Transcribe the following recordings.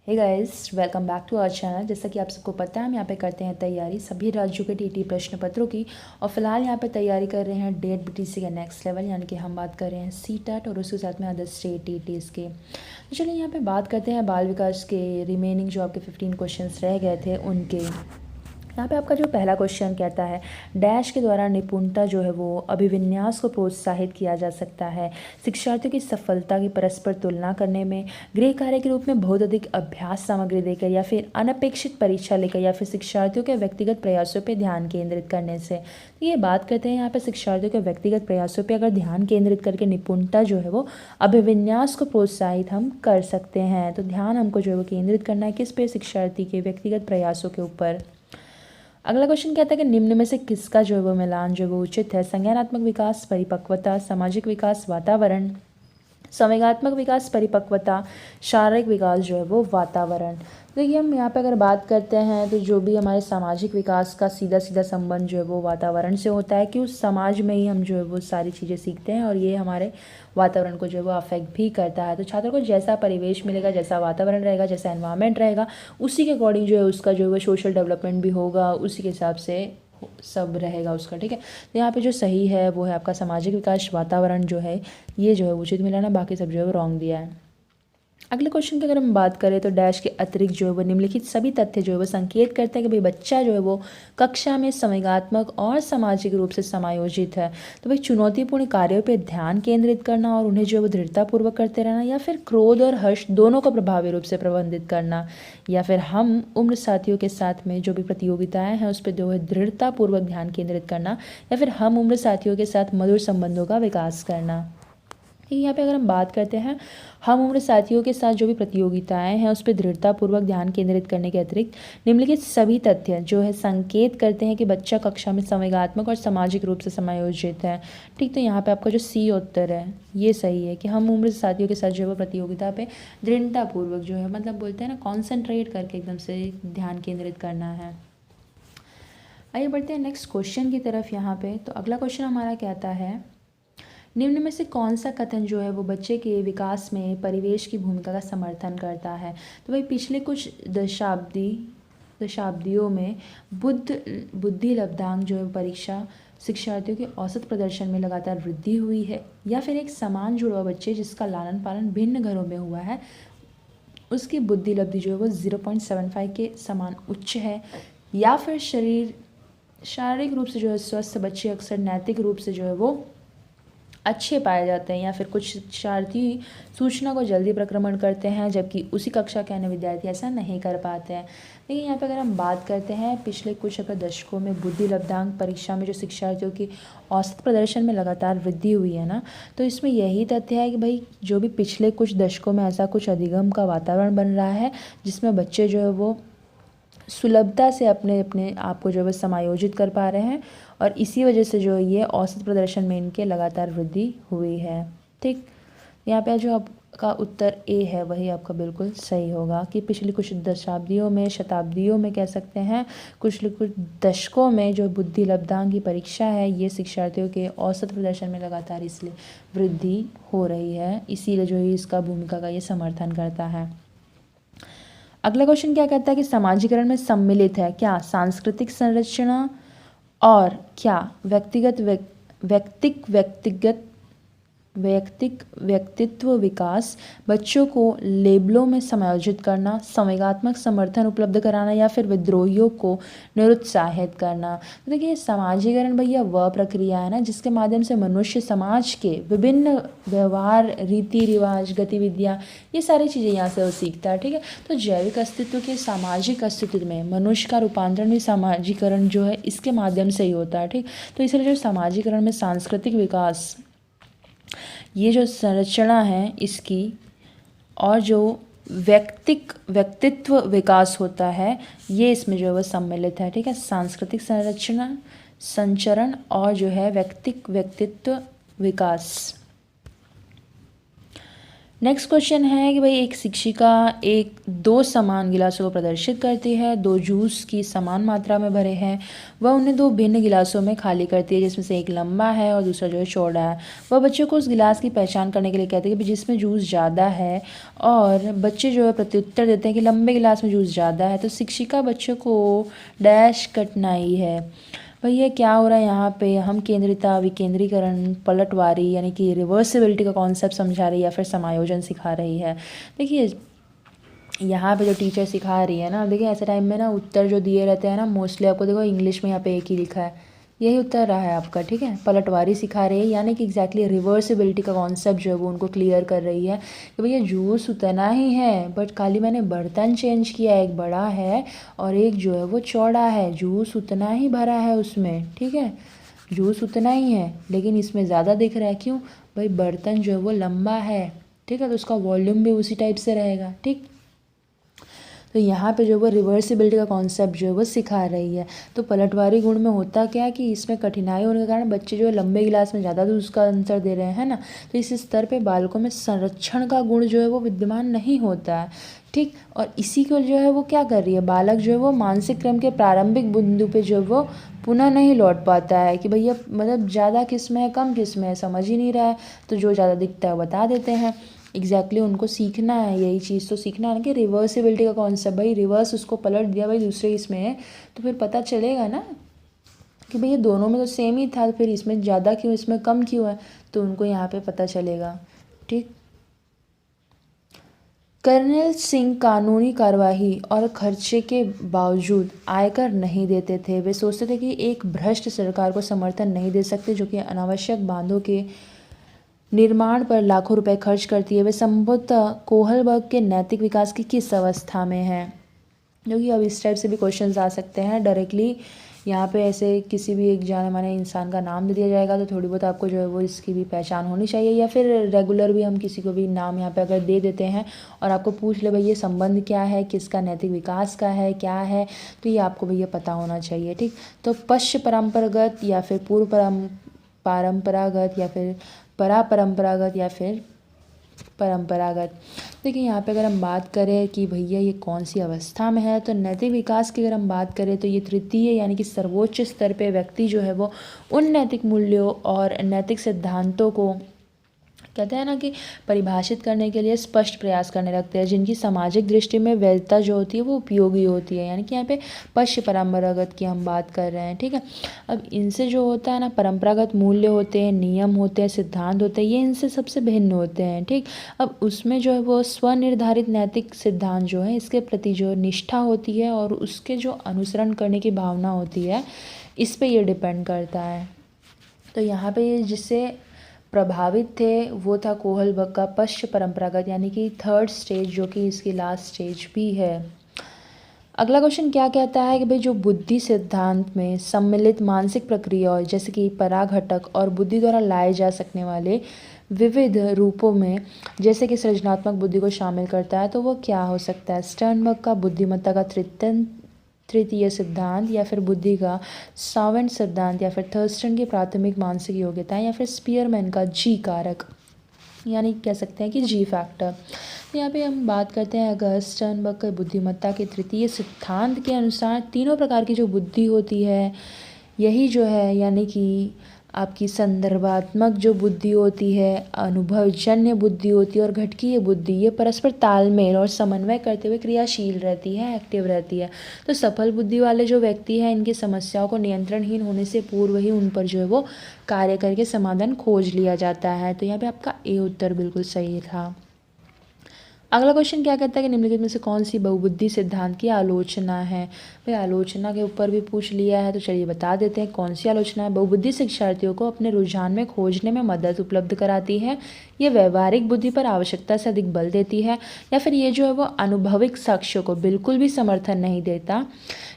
Hey guys, welcome back to our channel. जैसा कि आप सबको पता है हम यहाँ पे करते हैं तैयारी सभी राज्यों के टीटी प्रश्न पत्रों की। और फिलहाल यहाँ पे तैयारी कर रहे हैं डेट बीटीसी का नेक्स्ट लेवल, यानी कि हम बात कर रहे हैं सीटेट और उसके साथ में अदर स्टेट टीटीज़ के। तो चलिए यहाँ पे बात करते हैं बाल विकास के रिमेनिंग जो आपके 15 क्वेश्चन रह गए थे उनके। यहाँ पे आपका जो पहला क्वेश्चन कहता है, डैश के द्वारा निपुणता जो है वो अभिविन्यास को प्रोत्साहित किया जा सकता है। शिक्षार्थियों की सफलता की परस्पर तुलना करने में, गृह कार्य के रूप में बहुत अधिक अभ्यास सामग्री देकर, या फिर अनपेक्षित परीक्षा लेकर, या फिर शिक्षार्थियों के व्यक्तिगत प्रयासों पर ध्यान केंद्रित करने से। तो ये बात करते हैं यहाँ पे शिक्षार्थियों के व्यक्तिगत प्रयासों पर अगर ध्यान केंद्रित करके निपुणता जो है वो अभिविन्यास को प्रोत्साहित हम कर सकते हैं। तो ध्यान हमको जो है वो केंद्रित करना है किस पे? शिक्षार्थी के व्यक्तिगत प्रयासों के ऊपर। अगला क्वेश्चन कहता है कि निम्न में से किसका जो है वो मिलान जो है वो उचित है? संज्ञानात्मक विकास, परिपक्वता, सामाजिक विकास, वातावरण। संवेगात्मक विकास, परिपक्वता, शारीरिक विकास जो है वो वातावरण। तो ये हम यहाँ पे अगर बात करते हैं तो जो भी हमारे सामाजिक विकास का सीधा सीधा संबंध जो है वो वातावरण से होता है कि उस समाज में ही हम जो है वो सारी चीज़ें सीखते हैं और ये हमारे वातावरण को जो है वो अफेक्ट भी करता है। तो छात्र को जैसा परिवेश मिलेगा, जैसा वातावरण रहेगा, जैसा एनवायरनमेंट रहेगा, उसी के अकॉर्डिंग जो है उसका जो है वो सोशल डेवलपमेंट भी होगा, उसी के हिसाब से सब रहेगा उसका। ठीक है, तो यहाँ पे जो सही है वो है आपका सामाजिक विकास, वातावरण जो है ये जो है उचित मिला ना, बाकी सब जो है वो रॉन्ग दिया है। अगले क्वेश्चन की अगर हम बात करें तो डैश के अतिरिक्त जो है वो निम्नलिखित सभी तथ्य जो है वो संकेत करते हैं कि भाई बच्चा जो है वो कक्षा में संवेगात्मक और सामाजिक रूप से समायोजित है। तो भाई चुनौतीपूर्ण कार्यों पर ध्यान केंद्रित करना और उन्हें जो है वो दृढ़तापूर्वक करते रहना, या फिर क्रोध और हर्ष दोनों को प्रभावी रूप से प्रबंधित करना, या फिर हम उम्र साथियों के साथ में जो भी प्रतियोगिताएं हैं उस पर जो है दृढ़तापूर्वक ध्यान केंद्रित करना, या फिर हम उम्र साथियों के साथ मधुर संबंधों का विकास करना। यहाँ पे अगर हम बात करते हैं हम उम्र साथियों के साथ जो भी प्रतियोगिताएं हैं उस पर दृढ़तापूर्वक ध्यान केंद्रित करने के अतिरिक्त निम्नलिखित सभी तथ्य जो है संकेत करते हैं कि बच्चा कक्षा में संवेगात्मक और सामाजिक रूप से समायोजित है। ठीक, तो यहाँ पे आपका जो सी उत्तर है ये सही है कि हम उम्र साथियों के साथ जो है प्रतियोगिता पे दृढ़तापूर्वक जो है, मतलब बोलते हैं ना कॉन्सेंट्रेट करके एकदम से ध्यान केंद्रित करना है। आइए बढ़ते हैं नेक्स्ट क्वेश्चन की तरफ। यहाँ पे तो अगला क्वेश्चन हमारा कहता है, निम्न में से कौन सा कथन जो है वो बच्चे के विकास में परिवेश की भूमिका का समर्थन करता है? तो भाई पिछले कुछ दशाब्दियों में बुद्धि लब्धांक जो है परीक्षा शिक्षार्थियों के औसत प्रदर्शन में लगातार वृद्धि हुई है, या फिर एक समान जुड़वा बच्चे जिसका लालन पालन भिन्न घरों में हुआ है उसकी बुद्धि लब्धि जो है वो 0.75 के समान उच्च है, या फिर शारीरिक रूप से जो है स्वस्थ बच्चे अक्सर नैतिक रूप से जो है वो अच्छे पाए जाते हैं, या फिर कुछ शिक्षार्थी सूचना को जल्दी प्रक्रमण करते हैं जबकि उसी कक्षा के अन्य विद्यार्थी ऐसा नहीं कर पाते हैं। लेकिन यहाँ पे अगर हम बात करते हैं पिछले कुछ अगर दशकों में बुद्धि लब्धांक परीक्षा में जो शिक्षार्थियों की औसत प्रदर्शन में लगातार वृद्धि हुई है ना, तो इसमें यही तथ्य है कि भाई जो भी पिछले कुछ दशकों में ऐसा कुछ अधिगम का वातावरण बन रहा है जिसमें बच्चे जो है वो सुलभता से अपने अपने आप को जो है समायोजित कर पा रहे हैं, और इसी वजह से जो ये औसत प्रदर्शन में इनके लगातार वृद्धि हुई है। ठीक, यहाँ पे जो आपका उत्तर ए है वही आपका बिल्कुल सही होगा कि पिछले कुछ शताब्दियों में कह सकते हैं, कुछ दशकों में जो बुद्धि लब्धांक की परीक्षा है ये शिक्षार्थियों के औसत प्रदर्शन में लगातार इसलिए वृद्धि हो रही है, इसीलिए जो इसका भूमिका का ये समर्थन करता है। अगला क्वेश्चन क्या कहता है कि समाजीकरण में सम्मिलित है क्या सांस्कृतिक संरचना और क्या व्यक्तित्व विकास, बच्चों को लेबलों में समायोजित करना, संवेगात्मक समर्थन उपलब्ध कराना, या फिर विद्रोहियों को निरुत्साहित करना। तो देखिए समाजीकरण भैया वह प्रक्रिया है ना जिसके माध्यम से मनुष्य समाज के विभिन्न व्यवहार, रीति रिवाज, गतिविधियाँ, ये सारी चीज़ें यहाँ से वो सीखता है। ठीक है, तो जैविक अस्तित्व के सामाजिक अस्तित्व में मनुष्य का रूपांतरण भी समाजीकरण जो है इसके माध्यम से ही होता है। ठीक, तो इसलिए जो समाजीकरण में सांस्कृतिक विकास, ये जो संरचना है इसकी, और जो व्यक्तित्व विकास होता है ये इसमें जो है वो सम्मिलित है। ठीक है, सांस्कृतिक संरचना, संचरण और जो है व्यक्तित्व विकास। नेक्स्ट क्वेश्चन है कि भाई एक शिक्षिका दो समान गिलासों को प्रदर्शित करती है, दो जूस की समान मात्रा में भरे हैं, वह उन्हें दो भिन्न गिलासों में खाली करती है जिसमें से एक लंबा है और दूसरा जो है चौड़ा है। वह बच्चों को उस गिलास की पहचान करने के लिए कहती है कि जिसमें जूस ज़्यादा है, और बच्चे जो है प्रत्युत्तर देते हैं कि लंबे गिलास में जूस ज़्यादा है। तो शिक्षिका बच्चों को डैश कठिनाई है। भैया क्या हो रहा है यहाँ पे, हम केंद्रिता, विकेंद्रीकरण, पलटवारी यानी कि रिवर्सिबिलिटी का कॉन्सेप्ट समझा रही है या फिर समायोजन सिखा रही है। देखिए यहाँ पे जो टीचर सिखा रही है ना, देखिए ऐसे टाइम में ना उत्तर जो दिए रहते हैं ना मोस्टली आपको देखो इंग्लिश में यहाँ पे एक ही लिखा है, यही उत्तर रहा है आपका। ठीक है, पलटवारी सिखा रही है यानी कि एग्जैक्टली रिवर्सिबिलिटी का कॉन्सेप्ट जो है वो उनको क्लियर कर रही है कि भैया जूस उतना ही है बट खाली मैंने बर्तन चेंज किया, एक बड़ा है और एक जो है वो चौड़ा है, जूस उतना ही भरा है उसमें। ठीक है, जूस उतना ही है लेकिन इसमें ज़्यादा दिख रहा है, क्यों भाई, बर्तन जो है वो लंबा है। ठीक है, तो उसका वॉल्यूम भी उसी टाइप से रहेगा। ठीक, तो यहाँ पे जो वो रिवर्सिबिलिटी का कॉन्सेप्ट जो है वो सिखा रही है। तो पलटवारी गुण में होता क्या है कि इसमें कठिनाई होने के कारण बच्चे जो है लंबे गिलास में ज़्यादा दूध का आंसर दे रहे हैं ना, तो इस स्तर पे बालकों में संरक्षण का गुण जो है वो विद्यमान नहीं होता है। ठीक, और इसी को जो है वो क्या कर रही है, बालक जो है वो मानसिक क्रम के प्रारंभिक बिंदु पे जो है वो पुनः नहीं लौट पाता है कि भैया मतलब ज़्यादा किस में है कम किस में है, समझ ही नहीं रहा है, तो जो ज़्यादा दिखता है बता देते हैं। एग्जैक्टली उनको सीखना है, यही चीज़ तो सीखना है ना कि रिवर्सिबिलिटी का कॉन्सेप्ट, भाई रिवर्स उसको पलट दिया भाई दूसरे इसमें है, तो फिर पता चलेगा ना कि भाई ये दोनों में तो सेम ही था, तो फिर इसमें ज़्यादा क्यों इसमें कम क्यों है, तो उनको यहाँ पे पता चलेगा। ठीक, कर्नल सिंह कानूनी कार्यवाही और खर्चे के बावजूद आयकर नहीं देते थे। वे सोचते थे कि एक भ्रष्ट सरकार को समर्थन नहीं दे सकते जो कि अनावश्यक बांधों के निर्माण पर लाखों रुपए खर्च करती है। वे संभवतः कोहलबर्ग के नैतिक विकास की किस अवस्था में है, जो कि अब इस टाइप से भी क्वेश्चंस आ सकते हैं डायरेक्टली। यहाँ पे ऐसे किसी भी एक जाने माने इंसान का नाम दे दिया जाएगा तो थोड़ी बहुत आपको जो है वो इसकी भी पहचान होनी चाहिए, या फिर रेगुलर भी हम किसी को भी नाम यहाँ पे अगर दे देते हैं और आपको पूछ ले भाई ये संबंध क्या है, किसका नैतिक विकास का है, क्या है, तो ये आपको भैया पता होना चाहिए। ठीक, तो पश्च परंपरागत या फिर पूर्व परंपरागत या फिर परंपरागत या फिर परंपरागत। देखिए यहाँ पे अगर हम बात करें कि भैया ये कौन सी अवस्था में है, तो नैतिक विकास की अगर हम बात करें तो ये तृतीय यानी कि सर्वोच्च स्तर पे व्यक्ति जो है वो उन नैतिक मूल्यों और नैतिक सिद्धांतों को कहते हैं ना कि परिभाषित करने के लिए स्पष्ट प्रयास करने लगते हैं जिनकी सामाजिक दृष्टि में वैधता जो होती है वो उपयोगी होती है, यानी कि यहाँ पे पश्च परंपरागत की हम बात कर रहे हैं। ठीक है, अब इनसे जो होता है ना परंपरागत मूल्य होते हैं, नियम होते हैं, सिद्धांत होते हैं, ये इनसे सबसे भिन्न होते हैं। ठीक, अब उसमें जो है वो स्वनिर्धारित नैतिक सिद्धांत जो है इसके प्रति जो निष्ठा होती है और उसके जो अनुसरण करने की भावना होती है इस पर ये डिपेंड करता है। तो यहाँ पे जिससे प्रभावित थे वो था कोहलबर्ग का पश्च परंपरागत यानी कि थर्ड स्टेज, जो कि इसकी लास्ट स्टेज भी है। अगला क्वेश्चन क्या कहता है कि भाई जो बुद्धि सिद्धांत में सम्मिलित मानसिक प्रक्रिया जैसे कि पराघटक और बुद्धि द्वारा लाए जा सकने वाले विविध रूपों में जैसे कि सृजनात्मक बुद्धि को शामिल करता है, तो वो क्या हो सकता है, स्टर्नबर्ग का बुद्धिमत्ता का तृतीय सिद्धांत, या फिर बुद्धि का सावेंट सिद्धांत, या फिर थर्स्टन की प्राथमिक मानसिक योग्यता, या फिर स्पीयरमैन का जी कारक यानी कह सकते हैं कि जी फैक्टर। तो यहाँ पे हम बात करते हैं अगर स्टर्नबर्ग के बुद्धिमत्ता के तृतीय सिद्धांत के अनुसार तीनों प्रकार की जो बुद्धि होती है यही जो है यानी कि आपकी संदर्भात्मक जो बुद्धि होती है, अनुभवजन्य बुद्धि होती है और घटकीय बुद्धि, ये परस्पर तालमेल और समन्वय करते हुए क्रियाशील रहती है, एक्टिव रहती है। तो सफल बुद्धि वाले जो व्यक्ति हैं इनकी समस्याओं को नियंत्रणहीन होने से पूर्व ही उन पर जो है वो कार्य करके समाधान खोज लिया जाता है। तो यहाँ पे आपका ए उत्तर बिल्कुल सही था। अगला क्वेश्चन क्या कहता है कि निम्नलिखित में से कौन सी बहुबुद्धि सिद्धांत की आलोचना है। भाई आलोचना के ऊपर भी पूछ लिया है तो चलिए बता देते हैं कौन सी आलोचना है। बहुबुद्धि शिक्षार्थियों को अपने रुझान में खोजने में मदद उपलब्ध कराती है, ये व्यवहारिक बुद्धि पर आवश्यकता से अधिक बल देती है, या फिर ये जो है वो अनुभविक साक्ष्यों को बिल्कुल भी समर्थन नहीं देता,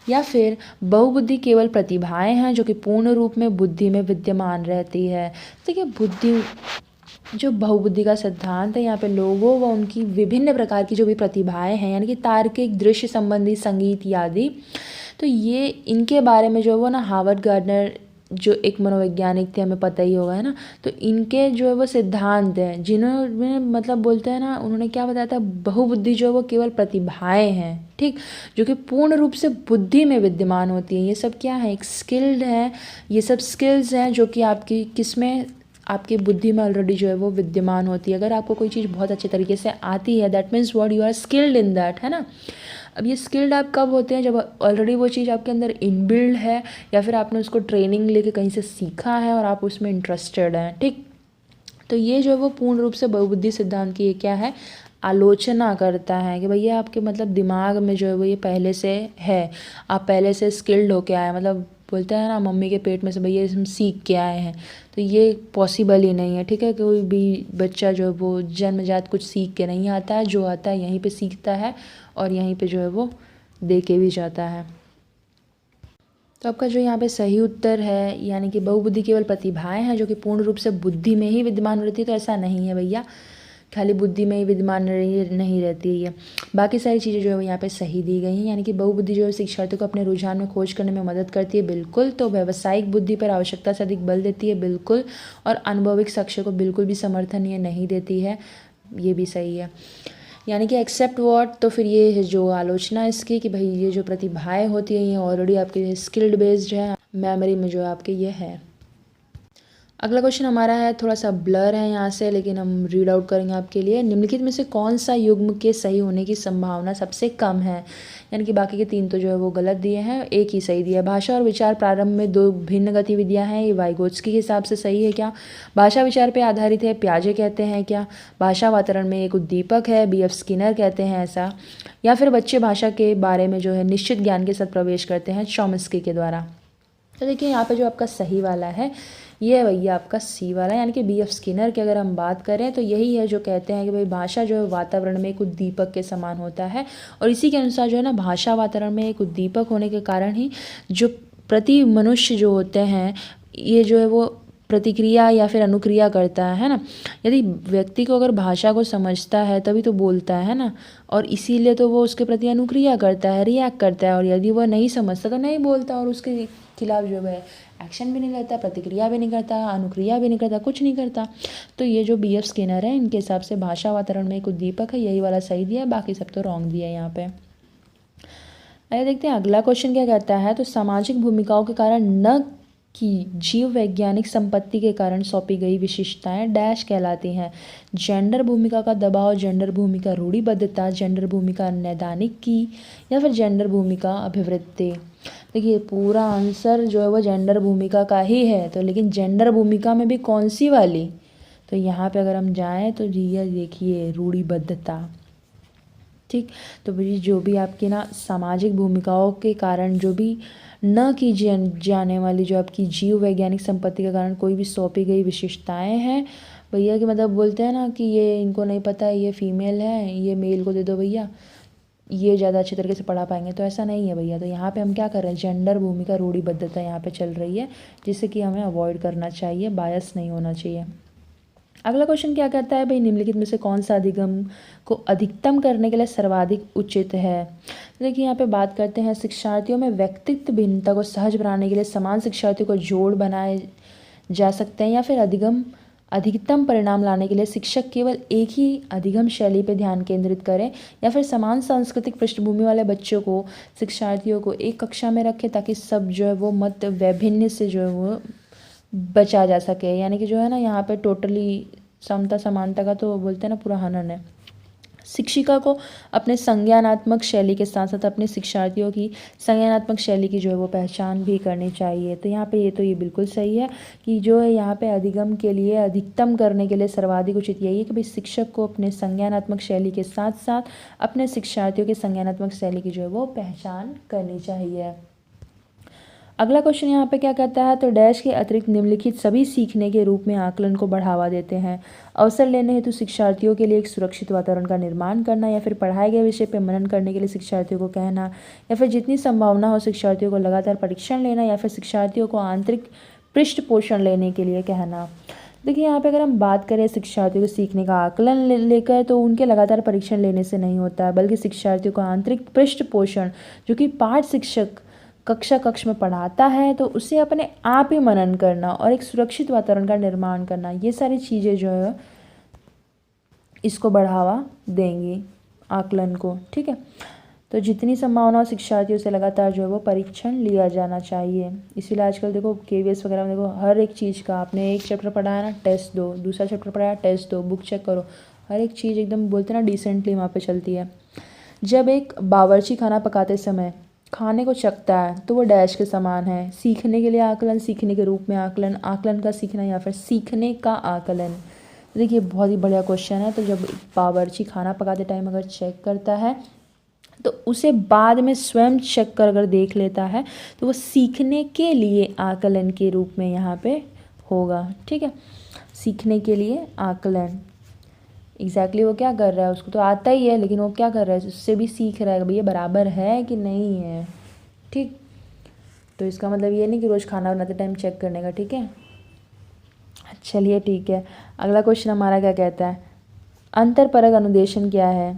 या फिर बहुबुद्धि केवल प्रतिभाएं हैं जो कि पूर्ण रूप में बुद्धि में विद्यमान रहती है। देखिए बुद्धि जो बहुबुद्धि का सिद्धांत है यहाँ पे लोगों व उनकी विभिन्न प्रकार की जो भी प्रतिभाएं हैं यानी कि तार्किक, दृश्य संबंधी, संगीत आदि, तो ये इनके बारे में जो है वो ना हार्वर्ड गार्डनर जो एक मनोवैज्ञानिक थे, हमें पता ही होगा, है ना। तो इनके जो है वो सिद्धांत हैं, जिन्होंने मतलब बोलते हैं ना, उन्होंने क्या बताया था, बहुबुद्धि जो है वो केवल प्रतिभाएं हैं, ठीक, जो कि पूर्ण रूप से बुद्धि में विद्यमान होती है। ये सब क्या है, एक स्किल्ड है, ये सब स्किल्स हैं जो कि आपकी किसमें, आपकी बुद्धि में ऑलरेडी जो है वो विद्यमान होती है। अगर आपको कोई चीज़ बहुत अच्छे तरीके से आती है, that means what, you are skilled in that, है ना। अब ये स्किल्ड आप कब होते हैं, जब ऑलरेडी वो चीज़ आपके अंदर इनबिल्ड है, या फिर आपने उसको ट्रेनिंग लेके कहीं से सीखा है और आप उसमें इंटरेस्टेड हैं, ठीक। तो ये जो है वो पूर्ण रूप से बहुबुद्धि सिद्धांत की ये क्या है, आलोचना करता है कि भैया आपके मतलब दिमाग में जो है वो ये पहले से है, आप पहले से स्किल्ड होके आए, मतलब बोलते हैं ना मम्मी के पेट में से भैया हम सीख के आए हैं। तो ये पॉसिबल ही नहीं है, ठीक है। कोई भी बच्चा जो है वो जन्मजात कुछ सीख के नहीं आता है, जो आता है यहीं पे सीखता है और यहीं पे जो है वो दे के भी जाता है। तो आपका जो यहाँ पे सही उत्तर है, यानी कि बहुबुद्धि केवल प्रतिभाएं हैं जो कि पूर्ण रूप से बुद्धि में ही विद्यमान रहती है। तो ऐसा नहीं है भैया, खाली बुद्धि में ही विद्यमान नहीं रहती है ये, बाकी सारी चीज़ें जो है वो यहाँ पे सही दी गई हैं। यानी कि बहुबुद्धि जो है शिक्षार्थियों को अपने रुझान में खोज करने में मदद करती है, बिल्कुल। तो व्यावसायिक बुद्धि पर आवश्यकता से अधिक बल देती है, बिल्कुल। और अनुभविक साक्ष्य को बिल्कुल भी समर्थन ये नहीं देती है, ये भी सही है। यानी कि एक्सेप्ट व्हाट, तो फिर ये है जो आलोचना इसकी कि भाई ये जो प्रतिभाएं होती हैं ये ऑलरेडी आपके स्किल्ड बेस्ड है, मेमोरी में जो है आपके ये है। अगला क्वेश्चन हमारा है, थोड़ा सा ब्लर है यहाँ से, लेकिन हम रीड आउट करेंगे आपके लिए। निम्नलिखित में से कौन सा युग्म के सही होने की संभावना सबसे कम है, यानी कि बाकी के 3 तो जो है वो गलत दिए हैं, एक ही सही दिया है। भाषा और विचार प्रारंभ में 2 भिन्न गतिविधियां हैं, ये वाइगोत्स्की के हिसाब से सही है क्या। भाषा विचार पे आधारित है, प्याजे कहते हैं क्या। भाषा वातावरण में एक उद्दीपक है, BF स्किनर कहते हैं ऐसा। या फिर बच्चे भाषा के बारे में जो है निश्चित ज्ञान के साथ प्रवेश करते हैं, चॉम्स्की के द्वारा। तो देखिए यहाँ पे जो आपका सही वाला है ये है भैया आपका सी वाला, यानी कि BF स्किनर की अगर हम बात करें तो यही है जो कहते हैं कि भाई भाषा जो है वातावरण में एक उद्दीपक के समान होता है। और इसी के अनुसार जो है ना, भाषा वातावरण में एक उद्दीपक होने के कारण ही जो प्रति मनुष्य जो होते हैं ये जो है वो प्रतिक्रिया या फिर अनुक्रिया करता है ना। यदि व्यक्ति को अगर भाषा को समझता है तभी तो बोलता है ना, और इसीलिए तो वो उसके प्रति अनुक्रिया करता है, रिएक्ट करता है। और यदि वह नहीं समझता तो नहीं बोलता, और उसके खिलाफ जो है एक्शन भी नहीं लेता, प्रतिक्रिया भी नहीं करता, अनुक्रिया भी नहीं करता, कुछ नहीं करता। तो ये जो BF स्किनर है इनके हिसाब से भाषा वातावरण में एक उद्दीपक है, यही वाला सही दिया है, बाकी सब तो रॉन्ग दिया है यहाँ पे। आइए देखते हैं अगला क्वेश्चन क्या कहता है। तो सामाजिक भूमिकाओं के कारण न कि जीव वैज्ञानिक संपत्ति के कारण सौंपी गई विशिष्टताएं डैश कहलाती हैं। जेंडर भूमिका का दबाव, जेंडर भूमिका रूढ़िबद्धता, जेंडर भूमिका नैदानिक की, या फिर जेंडर भूमिका अभिवृत्ति। देखिए पूरा आंसर जो है वो जेंडर भूमिका का ही है। तो लेकिन जेंडर भूमिका में भी कौन सी वाली, तो यहाँ पे अगर हम जाएँ तो जी ये देखिए रूढ़िबद्धता, ठीक। तो भाई जो भी आपकी ना सामाजिक भूमिकाओं के कारण जो भी न की जाने वाली जो आपकी जीव वैज्ञानिक संपत्ति के कारण कोई भी सौंपी गई विशेषताएं हैं भैया, कि मतलब बोलते हैं ना कि ये इनको नहीं पता है, ये फीमेल है, ये मेल को दे दो भैया, ये ज़्यादा अच्छे तरीके से पढ़ा पाएंगे, तो ऐसा नहीं है भैया। तो यहाँ पे हम क्या कर रहे हैं, जेंडर भूमिका रूढ़िबद्धता यहाँ पे चल रही है, जिससे कि हमें अवॉइड करना चाहिए, बायस नहीं होना चाहिए। अगला क्वेश्चन क्या कहता है, भाई निम्नलिखित में से कौन सा अधिगम को अधिकतम करने के लिए सर्वाधिक उचित है। देखिए यहाँ पे बात करते हैं शिक्षार्थियों में व्यक्तित्व भिन्नता को सहज बनाने के लिए समान शिक्षार्थियों को जोड़ बनाए जा सकते हैं, या फिर अधिकतम परिणाम लाने के लिए शिक्षक केवल एक ही अधिगम शैली पर ध्यान केंद्रित करें, या फिर समान सांस्कृतिक पृष्ठभूमि वाले बच्चों को शिक्षार्थियों को एक कक्षा में रखें ताकि सब जो है वो मत वैभिन्न से जो है वो बचा जा सके। यानी कि जो है ना यहाँ पे टोटली समता समानता का तो बोलते हैं ना पूरा हनन है। शिक्षिका को अपने संज्ञानात्मक शैली के साथ साथ अपने शिक्षार्थियों की संज्ञानात्मक शैली की जो है वो पहचान भी करनी चाहिए। तो यहाँ पे ये बिल्कुल सही है कि जो है यहाँ पे अधिगम के लिए अधिकतम करने के लिए सर्वाधिक उचित यही है कि भाई शिक्षक को अपने संज्ञानात्मक शैली के साथ साथ अपने शिक्षार्थियों की संज्ञानात्मक शैली की जो है वो पहचान करनी चाहिए। अगला क्वेश्चन यहाँ पे क्या कहता है, तो डैश के अतिरिक्त निम्नलिखित सभी सीखने के रूप में आकलन को बढ़ावा देते हैं। अवसर लेने हेतु शिक्षार्थियों के लिए एक सुरक्षित वातावरण का निर्माण करना, या फिर पढ़ाए गए विषय पर मनन करने के लिए शिक्षार्थियों को कहना, या फिर जितनी संभावना हो शिक्षार्थियों को लगातार परीक्षण लेना, या फिर शिक्षार्थियों को आंतरिक पृष्ठ पोषण लेने के लिए कहना। देखिए यहाँ पे अगर हम बात करें शिक्षार्थियों को सीखने का आकलन लेकर, तो उनके लगातार परीक्षण लेने से नहीं होता है, बल्कि शिक्षार्थियों को आंतरिक पृष्ठ पोषण जो कि पाठ शिक्षक कक्षा कक्ष में पढ़ाता है तो उसे अपने आप ही मनन करना और एक सुरक्षित वातावरण का निर्माण करना, ये सारी चीज़ें जो है इसको बढ़ावा देंगी आकलन को। ठीक है, तो जितनी संभावना हो शिक्षार्थियों से लगातार जो है वो परीक्षण लिया जाना चाहिए। इसीलिए आजकल देखो केवीएस वगैरह में देखो हर एक चीज़ का, आपने एक चैप्टर पढ़ा है ना, टेस्ट दो, दूसरा चैप्टर पढ़ाया टेस्ट दो, बुक चेक करो, हर एक चीज़ एकदम बोलते ना डिसेंटली वहाँ पे चलती है। जब एक बावर्ची खाना पकाते समय खाने को चखता है तो वो डैश के समान है। सीखने के लिए आकलन, सीखने के रूप में आकलन, आकलन का सीखना या फिर सीखने का आकलन। देखिए बहुत ही बढ़िया क्वेश्चन है। तो जब बावर्ची खाना पकाते टाइम अगर चेक करता है तो उसे बाद में स्वयं चेक कर अगर देख लेता है तो वो सीखने के लिए आकलन के रूप में यहाँ पे होगा। ठीक है, सीखने के लिए आकलन। एग्जैक्टली वो क्या कर रहा है, उसको तो आता ही है लेकिन वो क्या कर रहा है, उससे भी सीख रहा है भैया बराबर है कि नहीं है। ठीक, तो इसका मतलब ये नहीं कि रोज़ खाना बनाते टाइम चेक करने का। ठीक है, चलिए ठीक है। अगला क्वेश्चन हमारा क्या कहता है, अंतरपरक अनुदेशन क्या है।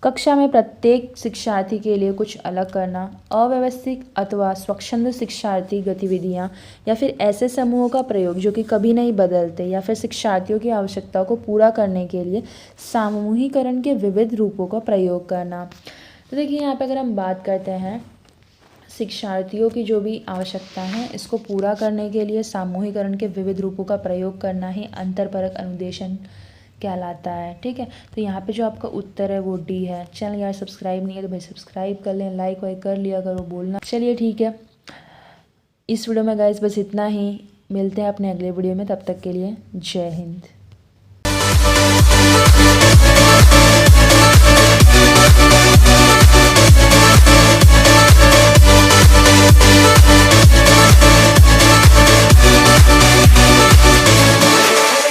कक्षा में प्रत्येक शिक्षार्थी के लिए कुछ अलग करना, अव्यवस्थित अथवा स्वच्छंद शिक्षार्थी गतिविधियां या फिर ऐसे समूहों का प्रयोग जो कि कभी नहीं बदलते, या फिर शिक्षार्थियों की आवश्यकताओं को पूरा करने के लिए सामूहिकरण के विविध रूपों का प्रयोग करना। तो देखिए यहाँ पे अगर हम बात करते हैं शिक्षार्थियों की जो भी आवश्यकता है इसको पूरा करने के लिए सामूहिकरण के विविध रूपों का प्रयोग करना ही अंतरपरक अनुदेशन कहलाता है। ठीक है, तो यहाँ पे जो आपका उत्तर है वो डी है। चैनल यार सब्सक्राइब नहीं है तो भाई सब्सक्राइब कर लें, लाइक वाइक कर लिया करो, बोलना। चलिए ठीक है, इस वीडियो में गाइस बस इतना ही। मिलते हैं अपने अगले वीडियो में, तब तक के लिए जय हिंद।